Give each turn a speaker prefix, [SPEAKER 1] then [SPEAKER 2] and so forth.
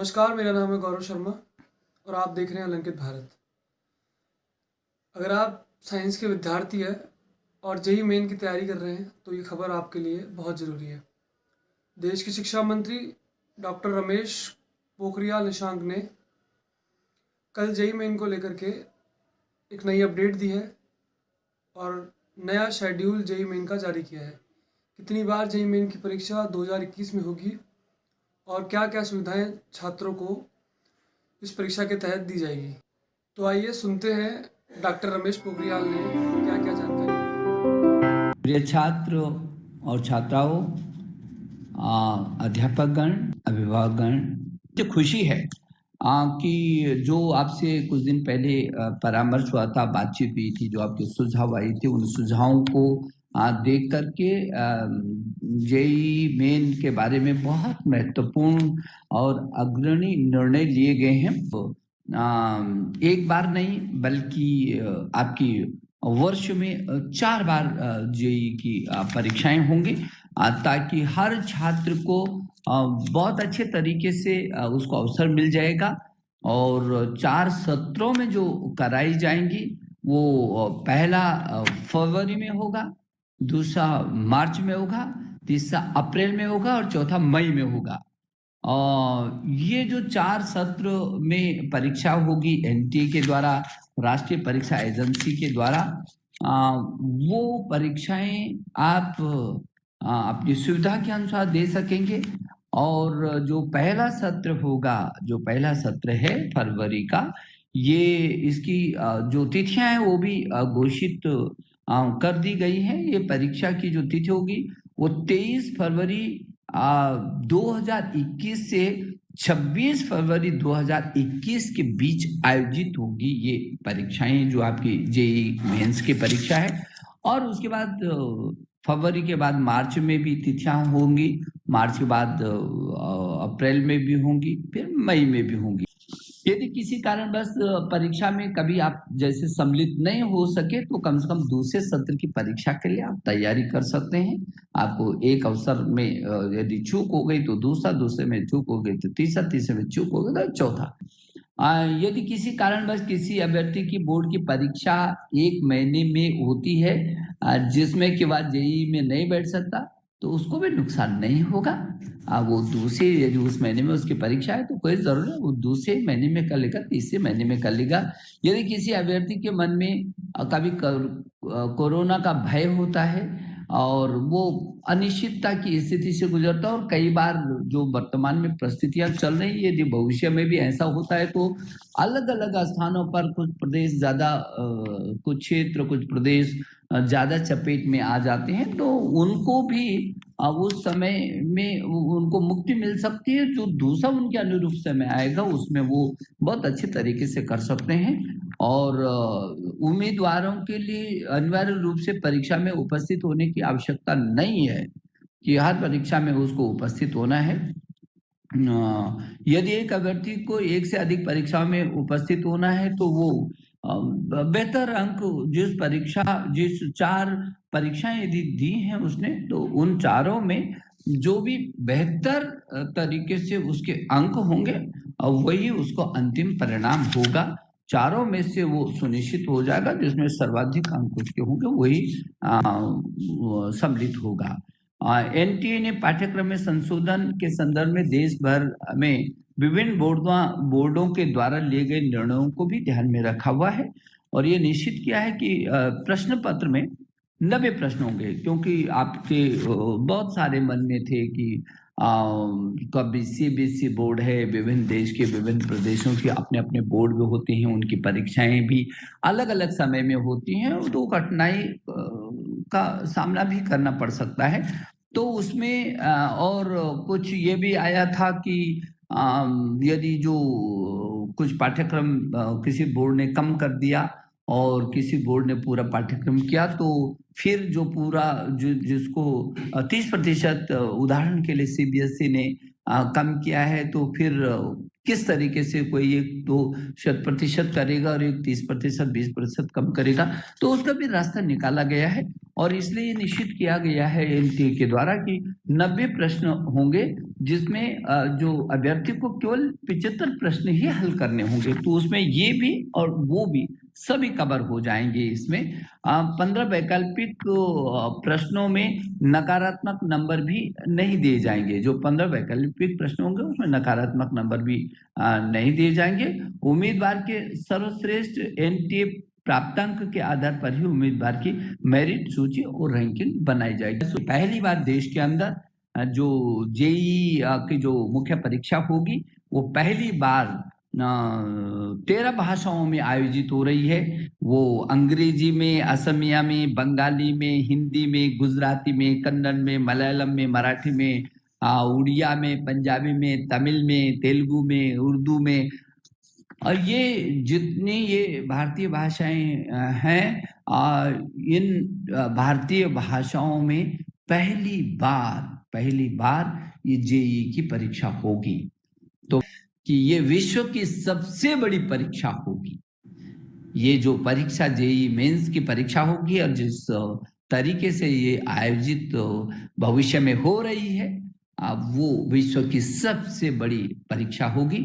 [SPEAKER 1] नमस्कार, मेरा नाम है गौरव शर्मा और आप देख रहे हैं अलंकित भारत। अगर आप साइंस के विद्यार्थी हैं और जेईई मेन की तैयारी कर रहे हैं तो ये खबर आपके लिए बहुत ज़रूरी है। देश के शिक्षा मंत्री डॉक्टर रमेश पोखरियाल निशंक ने कल जेईई मेन को लेकर के एक नई अपडेट दी है और नया शेड्यूल जेईई मेन का जारी किया है। कितनी बार जेईई मेन की परीक्षा 2021 में होगी और क्या क्या सुविधाएं छात्रों को इस परीक्षा के तहत दी जाएगी। तो आइए सुनते हैं डॉक्टर रमेश पोखरियाल ने क्या क्या जानकारी दी।
[SPEAKER 2] प्रिय छात्र और छात्राओं, अध्यापकगण, अभिभावकगण, मुझे खुशी है कि जो आपसे कुछ दिन पहले परामर्श हुआ था, बातचीत हुई थी, जो आपके सुझाव आए थे, उन सुझावों को देख करके जेईई मेन के बारे में बहुत महत्वपूर्ण और अग्रणी निर्णय लिए गए हैं। एक बार नहीं बल्कि आपकी वर्ष में 4 बार जेईई की परीक्षाएं होंगी, ताकि हर छात्र को बहुत अच्छे तरीके से उसको अवसर मिल जाएगा। और 4 सत्रों में जो कराई जाएंगी वो पहला फरवरी में होगा, दूसरा मार्च में होगा, तीसरा अप्रैल में होगा और चौथा मई में होगा। ये जो 4 सत्र में परीक्षा होगी एनटीए के द्वारा, राष्ट्रीय परीक्षा एजेंसी के द्वारा, वो परीक्षाएं आप अपनी सुविधा के अनुसार दे सकेंगे। और जो पहला सत्र है फरवरी का, ये इसकी जो तिथियां हैं वो भी घोषित कर दी गई है। ये परीक्षा की जो तिथि होगी वो 23 फरवरी 2021 से 26 फरवरी 2021 के बीच आयोजित होगी। ये परीक्षाएं जो आपकी जेईई मेंस की परीक्षा है। और उसके बाद फरवरी के बाद मार्च में भी तिथियां होंगी, मार्च के बाद अप्रैल में भी होंगी, फिर मई में भी होंगी। यदि किसी कारणवश परीक्षा में कभी आप जैसे सम्मिलित नहीं हो सके तो कम से कम दूसरे सत्र की परीक्षा के लिए आप तैयारी कर सकते हैं। आपको एक अवसर में यदि चूक हो गई तो दूसरा, दूसरे में चूक हो गई तो तीसरा, तीसरे में चूक हो गई तो चौथा। यदि किसी कारणवश किसी अभ्यर्थी की बोर्ड की परीक्षा 1 महीने में होती है, जिसमें के बाद जेईई में नहीं बैठ सकता, तो उसको भी नुकसान नहीं होगा। वो दूसरे, यदि उस महीने में उसकी परीक्षा है तो कोई जरूरत नहीं, वो दूसरे महीने में कर लेगा, तीसरे महीने में कर लेगा। यदि किसी अभ्यर्थी के मन में कभी कोरोना का भय होता है और वो अनिश्चितता की स्थिति से गुजरता है, और कई बार जो वर्तमान में परिस्थितियां चल रही है, यदि भविष्य में भी ऐसा होता है तो अलग अलग स्थानों पर कुछ प्रदेश ज्यादा, कुछ क्षेत्र, कुछ प्रदेश ज्यादा चपेट में आ जाते हैं, तो उनको भी उस समय में उनको मुक्ति मिल सकती है। जो दूसरा उनके अनुरूप समय आएगा उसमें वो बहुत अच्छे तरीके से कर सकते हैं। और उम्मीदवारों के लिए अनिवार्य रूप से परीक्षा में उपस्थित होने की आवश्यकता नहीं है कि हर परीक्षा में उसको उपस्थित होना है। यदि एक अभ्यर्थी को एक से अधिक परीक्षाओं में उपस्थित होना है तो वो बेहतर अंक, जिस 4 परीक्षाएं यदि दी हैं उसने, तो उन चारों में जो भी बेहतर तरीके से उसके अंक होंगे वही उसको अंतिम परिणाम होगा। चारों में से वो सुनिश्चित हो जाएगा, जिसमें सर्वाधिक अंक उसके होंगे वही सम्मिलित होगा। एनटीए ने पाठ्यक्रम में संशोधन के संदर्भ में देश भर में विभिन्न बोर्डों के द्वारा लिए गए निर्णयों को भी ध्यान में रखा हुआ है और ये निश्चित किया है कि प्रश्न पत्र में 90 प्रश्न होंगे, क्योंकि आपके बहुत सारे मन में थे कि कभी सीबीएसई बोर्ड है, विभिन्न देश के विभिन्न प्रदेशों के अपने अपने बोर्ड भी होते हैं, उनकी परीक्षाएं भी अलग अलग समय में होती हैं, तो कठिनाई का सामना भी करना पड़ सकता है। तो उसमें और कुछ ये भी आया था कि यदि जो कुछ पाठ्यक्रम किसी बोर्ड ने कम कर दिया और किसी बोर्ड ने पूरा पाठ्यक्रम किया, तो फिर जो पूरा जिसको 30%, उदाहरण के लिए सीबीएसई ने कम किया है, तो फिर किस तरीके से कोई 1-2% करेगा और एक 30%, 20% कम करेगा, तो उसका भी रास्ता निकाला गया है। और इसलिए निश्चित किया गया है एनटीए के द्वारा कि 90 प्रश्न होंगे, जिसमें जो अभ्यर्थी को केवल 75 प्रश्न ही हल करने होंगे। तो उसमें ये भी और वो भी सभी कवर हो जाएंगे। इसमें 15 वैकल्पिक प्रश्नों में नकारात्मक नंबर भी नहीं दिए जाएंगे। जो 15 वैकल्पिक प्रश्न होंगे उसमें नकारात्मक नंबर भी नहीं दिए जाएंगे। उम्मीदवार के सर्वश्रेष्ठ एनटीए प्राप्तांक के आधार पर ही उम्मीदवार की मेरिट सूची और रैंकिंग बनाई जाएगी। तो पहली बार देश के अंदर जो जेई की जो मुख्य परीक्षा होगी वो पहली बार 13 भाषाओं में आयोजित हो रही है। वो अंग्रेजी में, असमिया में, बंगाली में, हिंदी में, गुजराती में, कन्नड़ में, मलयालम में, मराठी में, उड़िया में, पंजाबी में, तमिल में, तेलुगु में, उर्दू में। और ये जितनी ये भारतीय भाषाएं हैं, इन भारतीय भाषाओं में पहली बार ये जेई की परीक्षा होगी। तो कि ये विश्व की सबसे बड़ी परीक्षा होगी। ये जो परीक्षा जेई मेंस की परीक्षा होगी और जिस तरीके से ये आयोजित भविष्य में हो रही है, वो विश्व की सबसे बड़ी परीक्षा होगी।